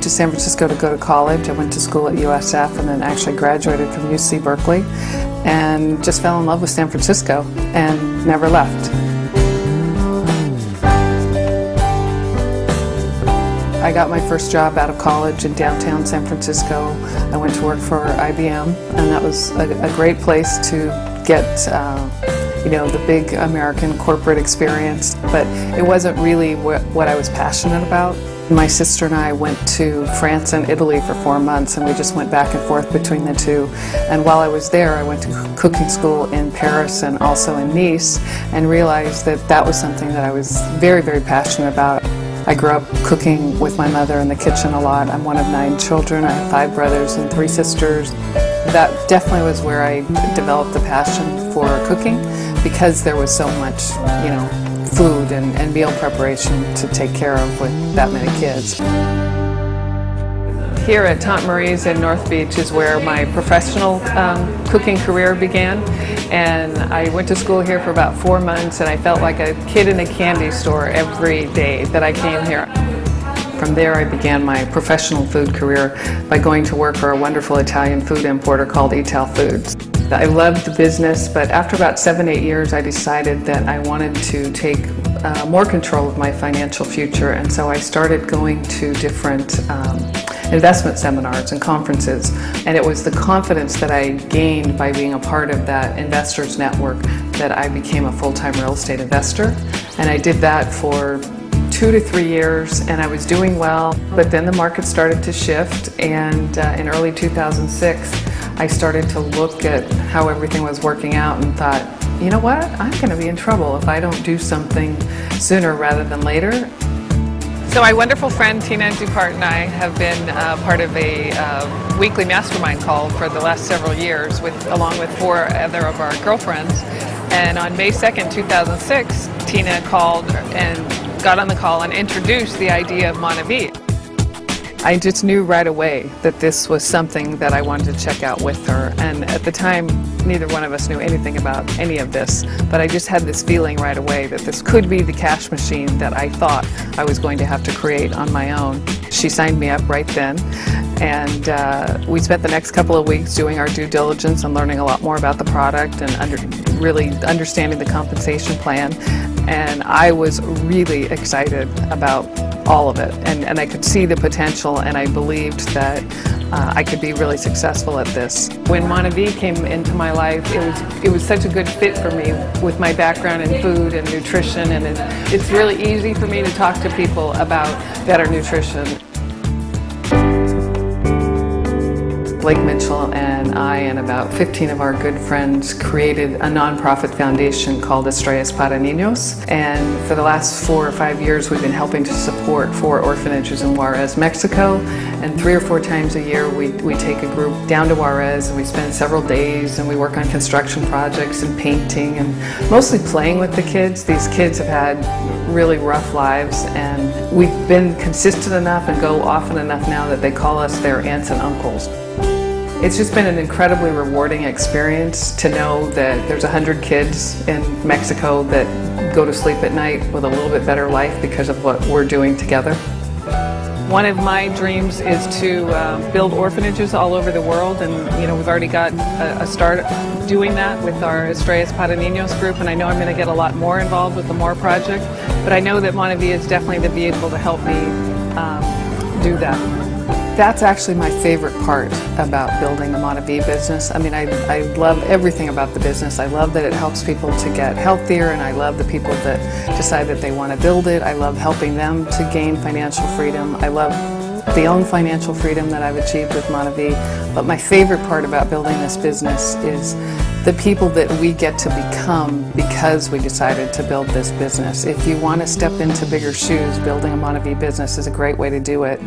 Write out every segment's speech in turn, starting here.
to San Francisco to go to college. I went to school at USF and then actually graduated from UC Berkeley and just fell in love with San Francisco and never left. I got my first job out of college in downtown San Francisco. I went to work for IBM, and that was a great place to get the big American corporate experience, but it wasn't really what I was passionate about. My sister and I went to France and Italy for 4 months, and we just went back and forth between the two. And while I was there, I went to cooking school in Paris and also in Nice, and realized that that was something that I was very, very passionate about. I grew up cooking with my mother in the kitchen a lot. I'm one of 9 children. I have 5 brothers and 3 sisters. That definitely was where I developed the passion for cooking, because there was so much, food and meal preparation to take care of with that many kids. Here at Tante Marie's in North Beach is where my professional cooking career began, and I went to school here for about 4 months, and I felt like a kid in a candy store every day that I came here. From there I began my professional food career by going to work for a wonderful Italian food importer called Ital Foods. I loved the business, but after about 7-8 years I decided that I wanted to take more control of my financial future, and so I started going to different investment seminars and conferences, and it was the confidence that I gained by being a part of that investors network that I became a full-time real estate investor. And I did that for 2 to 3 years, and I was doing well, but then the market started to shift, and in early 2006 I started to look at how everything was working out and thought, you know what, I'm going to be in trouble if I don't do something sooner rather than later. So my wonderful friend Tina Dupart and I have been part of a weekly mastermind call for the last several years, along with 4 other of our girlfriends. And on May 2nd, 2006, Tina called and got on the call and introduced the idea of Monavie. I just knew right away that this was something that I wanted to check out with her, and at the time neither one of us knew anything about any of this, but I just had this feeling right away that this could be the cash machine that I thought I was going to have to create on my own. She signed me up right then, and we spent the next couple of weeks doing our due diligence and learning a lot more about the product and really understanding the compensation plan, and I was really excited about all of it, and I could see the potential, and I believed that I could be really successful at this. When Monavie came into my life, it was such a good fit for me with my background in food and nutrition, and it's really easy for me to talk to people about better nutrition. Blake Mitchell and I and about 15 of our good friends created a nonprofit foundation called Estrellas para Niños, and for the last 4 or 5 years we've been helping to support 4 orphanages in Juarez, Mexico, and 3 or 4 times a year we take a group down to Juarez and we spend several days and we work on construction projects and painting and mostly playing with the kids. These kids have had really rough lives, and we've been consistent enough and go often enough now that they call us their aunts and uncles. It's just been an incredibly rewarding experience to know that there's 100 kids in Mexico that go to sleep at night with a little bit better life because of what we're doing together. One of my dreams is to build orphanages all over the world, and we've already got a start doing that with our Estrellas para Niños group, and I know I'm going to get a lot more involved with the MORE project, but I know that Monavie is definitely the vehicle to help me do that. That's actually my favorite part about building the Monavie business. I mean, I love everything about the business. I love that it helps people to get healthier, and I love the people that decide that they want to build it. I love helping them to gain financial freedom. I love the own financial freedom that I've achieved with Monavie. But my favorite part about building this business is the people that we get to become because we decided to build this business. If you want to step into bigger shoes, building a Monavie business is a great way to do it.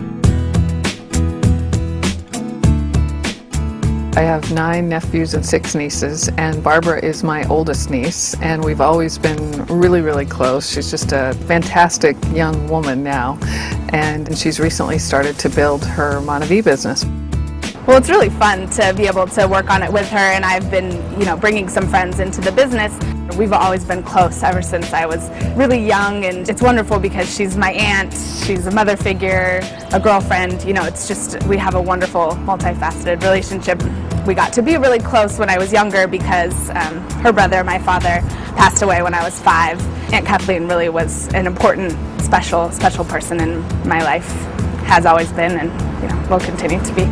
I have 9 nephews and 6 nieces, and Barbara is my oldest niece, and we've always been really, really close. She's just a fantastic young woman now, and she's recently started to build her Monavie business. Well, it's really fun to be able to work on it with her, and I've been, bringing some friends into the business. We've always been close ever since I was really young, and it's wonderful because she's my aunt, she's a mother figure, a girlfriend. It's just, we have a wonderful, multifaceted relationship. We got to be really close when I was younger because her brother, my father, passed away when I was 5. Aunt Kathleen really was an important, special person in my life, has always been, and will continue to be.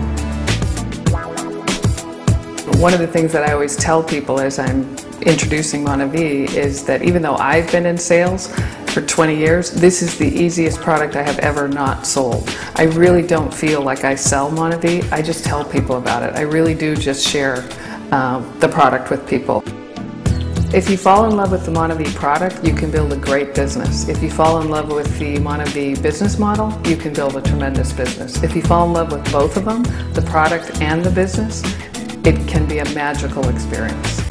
One of the things that I always tell people as I'm introducing Monavie is that even though I've been in sales for 20 years, this is the easiest product I have ever not sold. I really don't feel like I sell Monavie, I just tell people about it. I really do just share the product with people. If you fall in love with the Monavie product, you can build a great business. If you fall in love with the Monavie business model, you can build a tremendous business. If you fall in love with both of them, the product and the business, it can be a magical experience.